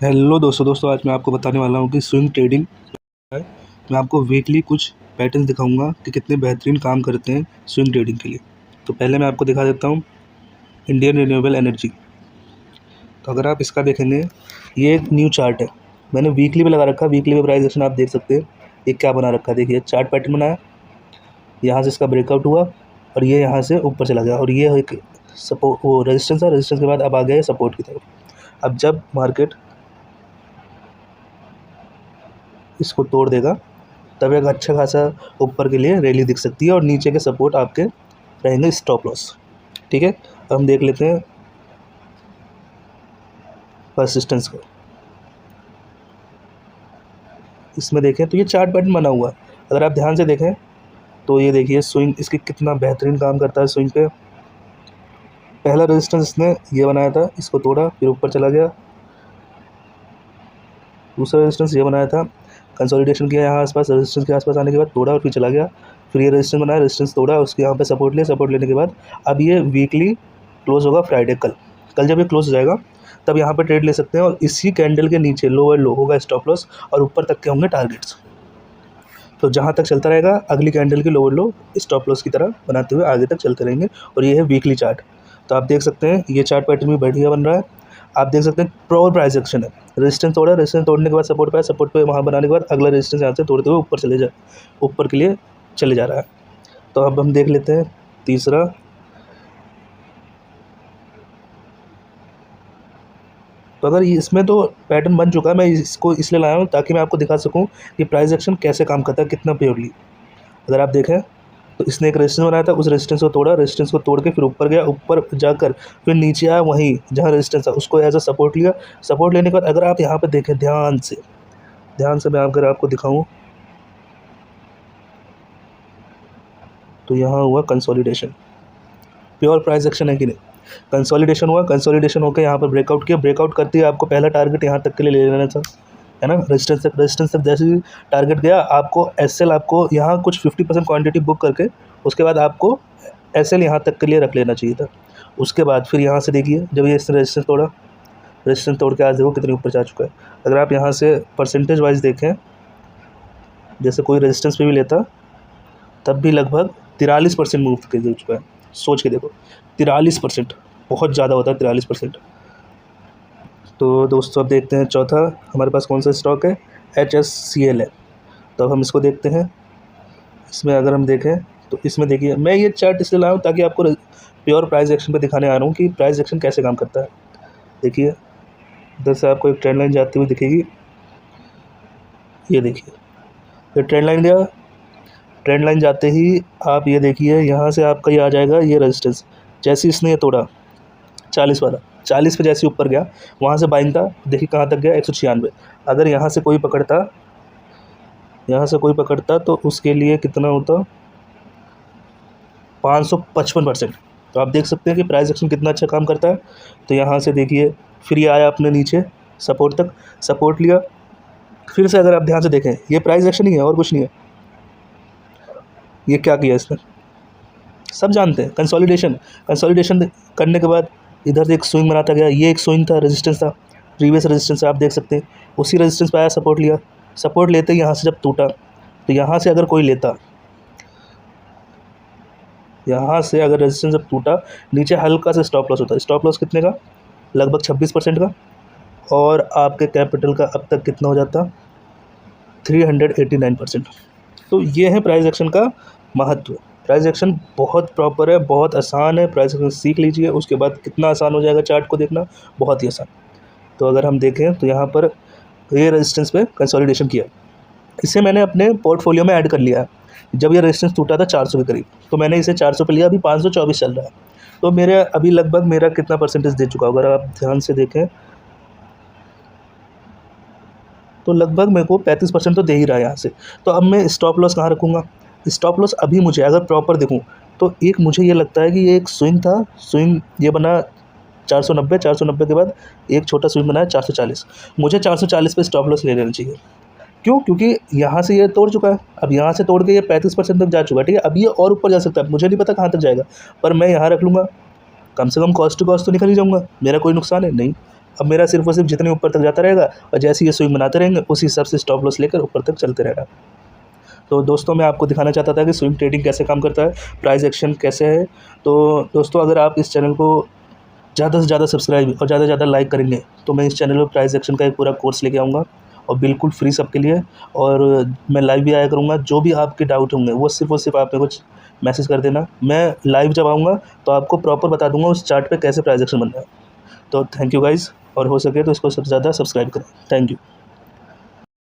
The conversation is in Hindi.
हेलो दोस्तों आज मैं आपको बताने वाला हूँ कि स्विंग ट्रेडिंग है। मैं आपको वीकली कुछ पैटर्न दिखाऊंगा कि कितने बेहतरीन काम करते हैं स्विंग ट्रेडिंग के लिए। तो पहले मैं आपको दिखा देता हूँ इंडियन रिन्यूएबल एनर्जी। तो अगर आप इसका देखेंगे, ये एक न्यू चार्ट है। मैंने वीकली पे लगा रखा है। वीकली पे प्राइस एक्शन आप देख सकते हैं। ये क्या बना रखा है, देखिए चार्ट पैटर्न बनाया, यहाँ से इसका ब्रेकआउट हुआ और ये यहाँ से ऊपर चला गया और ये एक सपोर्ट, वो रेजिस्टेंस है। रेजिस्टेंस के बाद अब आ गया सपोर्ट की तरफ। अब जब मार्केट इसको तोड़ देगा तब एक अच्छा खासा ऊपर के लिए रैली दिख सकती है और नीचे के सपोर्ट आपके रहेंगे स्टॉप लॉस। ठीक है, अब हम देख लेते हैं परसिस्टेंस को। इसमें देखें तो ये चार्ट पैटर्न बना हुआ है। अगर आप ध्यान से देखें तो ये देखिए स्विंग इसकी कितना बेहतरीन काम करता है। स्विंग पे पहला रेजिस्टेंस इसने ये बनाया था, इसको तोड़ा, फिर ऊपर चला गया। दूसरा रेजिस्टेंस ये बनाया था, कंसोलिडेशन किया यहाँ आसपास, रेजिस्टेंस के आसपास आने के बाद तोड़ा और फिर चला गया। फिर ये रेजिस्टेंस बनाया, रेजिस्टेंस तोड़ा, उसके यहाँ पे सपोर्ट लिया, सपोर्ट लेने के बाद अब ये वीकली क्लोज होगा फ्राइडे। कल जब ये क्लोज हो जाएगा तब यहाँ पे ट्रेड ले सकते हैं और इसी कैंडल के नीचे लोअर लो होगा स्टॉप लॉस और ऊपर तक के होंगे टारगेट्स। तो जहाँ तक चलता रहेगा अगली कैंडल के लोअर लो स्टॉप लॉस की तरह बनाते हुए आगे तक चलते रहेंगे। और ये है वीकली चार्ट। तो आप देख सकते हैं ये चार्ट पैटर्न भी बढ़िया बन रहा है। आप देख सकते हैं प्रॉपर प्राइस एक्शन है। रेजिस्टेंस तोड़ा, रेजिस्टेंस तोड़ने के बाद सपोर्ट पे, सपोर्ट पे वहाँ बनाने के बाद अगला रेजिस्टेंस यहाँ से तोड़ते हुए ऊपर के लिए चले जा रहा है। तो अब हम देख लेते हैं तीसरा। तो अगर इसमें तो पैटर्न बन चुका है, मैं इसको इसलिए लाया हूँ ताकि मैं आपको दिखा सकूँ कि प्राइस एक्शन कैसे काम करता है, कितना प्योरली। अगर आप देखें तो इसने एक रेजिस्टेंस बनाया था, उस रेजिस्टेंस को तोड़ा, रेजिस्टेंस को तोड़ के फिर ऊपर गया, ऊपर जाकर फिर नीचे आया, वहीं जहाँ रेजिस्टेंस था उसको एज अ सपोर्ट लिया। सपोर्ट लेने के बाद अगर आप यहाँ पे देखें ध्यान से मैं अगर आपको दिखाऊं तो यहाँ हुआ कंसोलिडेशन। प्योर प्राइस एक्शन है कि नहीं? कंसोलिडेशन हुआ, कंसोलिडेशन होकर यहाँ पर ब्रेकआउट किया। ब्रेकआउट करते ही आपको पहला टारगेट यहाँ तक के लिए ले लेना था, है ना। रेजिस्टेंस तक जैसे ही टारगेट गया आपको एसएल, आपको यहाँ कुछ 50% क्वांटिटी बुक करके उसके बाद आपको एसएल यहाँ तक के लिए रख लेना चाहिए था। उसके बाद फिर यहाँ से देखिए जब ये इसने रेजिस्टेंस तोड़ा, रेजिस्टेंस तोड़ के आज देखो कितने ऊपर जा चुका है। अगर आप यहाँ से परसेंटेज वाइज देखें, जैसे कोई रेजिस्टेंस पे भी लेता तब भी लगभग 43% मूव कर चुका है। सोच के देखो 43%, बहुत ज़्यादा होता है 43%। तो दोस्तों अब देखते हैं चौथा हमारे पास कौन सा स्टॉक है, HSCL है। तो अब हम इसको देखते हैं। इसमें अगर हम देखें तो इसमें देखिए, मैं ये चार्ट इसलिए लाया हूँ ताकि आपको प्योर प्राइस एक्शन पे दिखाने आ रहा हूँ कि प्राइस एक्शन कैसे काम करता है। देखिए इधर से आपको एक ट्रेंड लाइन जाती हुई दिखेगी। ये देखिए ये ट्रेंड लाइन गया, ट्रेंड लाइन जाते ही आप ये देखिए यहाँ से आपका ये आ जाएगा ये रेजिस्टेंस। जैसे इसने ये तोड़ा 40 वाला, 40 पे जैसे ऊपर गया वहाँ से बाइंग था, देखिए कहाँ तक गया 196। अगर यहाँ से कोई पकड़ता तो उसके लिए कितना होता, 555%। तो आप देख सकते हैं कि प्राइस एक्शन कितना अच्छा काम करता है। तो यहाँ से देखिए फिर ये आया अपने नीचे सपोर्ट तक, सपोर्ट लिया, फिर से अगर आप ध्यान से देखें ये प्राइस एक्शन ही है और कुछ नहीं है। ये क्या किया इसने, सब जानते हैं, कंसोलिडेशन करने के बाद इधर से एक स्विंग बनाता गया। ये एक स्विंग था, रेजिस्टेंस था, प्रीवियस रेजिस्टेंस आप देख सकते हैं। उसी रेजिस्टेंस पे आया, सपोर्ट लिया, सपोर्ट लेते ही यहाँ से जब टूटा तो यहाँ से अगर कोई लेता, यहाँ से अगर रेजिस्टेंस जब टूटा नीचे हल्का सा स्टॉप लॉस होता है। स्टॉप लॉस कितने का, लगभग 26% का, और आपके कैपिटल का अब तक कितना हो जाता, 389%। तो ये है प्राइस एक्शन का महत्व। प्राइस एक्शन बहुत प्रॉपर है, बहुत आसान है। प्राइस एक्शन सीख लीजिए, उसके बाद कितना आसान हो जाएगा चार्ट को देखना, बहुत ही आसान। तो अगर हम देखें तो यहाँ पर ये रेजिस्टेंस पे कंसोलिडेशन किया, इसे मैंने अपने पोर्टफोलियो में ऐड कर लिया है। जब ये रेजिस्टेंस टूटा था 400 के करीब, तो मैंने इसे 400 पे लिया। अभी 524 चल रहा है, तो मेरे अभी लगभग मेरा कितना परसेंटेज दे चुका होगा, अगर आप ध्यान से देखें तो लगभग मेरे को 35% तो दे ही रहा है यहाँ से। तो अब मैं स्टॉप लॉस कहाँ रखूँगा? स्टॉप लॉस अभी मुझे अगर प्रॉपर देखूँ तो एक मुझे ये लगता है कि ये एक स्विंग था, स्विंग ये बना 490 के बाद एक छोटा स्विंग बनाया 440। मुझे 440 पे स्टॉप लॉस ले लेना चाहिए। क्यों? क्योंकि यहाँ से ये तोड़ चुका है, अब यहाँ से तोड़ के ये 35% तक जा चुका है, ठीक है। अब ये और ऊपर जा सकता है, मुझे नहीं पता कहाँ तक जाएगा, पर मैं यहाँ रख लूँगा। कम से कम कॉस्ट टू कॉस्ट तो निकल ही जाऊँगा, मेरा कोई नुकसान है नहीं। अब मेरा सिर्फ और सिर्फ जितने ऊपर तक जाता रहेगा और जैसे ये स्विंग बनाते रहेंगे उसी हिसाब से स्टॉप लॉस लेकर ऊपर तक चलते रहेगा। तो दोस्तों मैं आपको दिखाना चाहता था कि स्विंग ट्रेडिंग कैसे काम करता है, प्राइस एक्शन कैसे है। तो दोस्तों अगर आप इस चैनल को ज़्यादा से ज़्यादा सब्सक्राइब और ज़्यादा से ज़्यादा लाइक करेंगे तो मैं इस चैनल पर प्राइस एक्शन का एक पूरा कोर्स लेके आऊँगा और बिल्कुल फ्री सबके लिए। और मैं लाइव भी आया करूँगा, जो भी आपके डाउट होंगे वो सिर्फ और सिर्फ आप मेरे को मैसेज कर देना। मैं लाइव जब आऊँगा तो आपको प्रॉपर बता दूँगा उस चार्ट पे कैसे प्राइस एक्शन बनना है। तो थैंक यू गाइज़, और हो सके तो इसको सबसे ज़्यादा सब्सक्राइब करें। Thank you.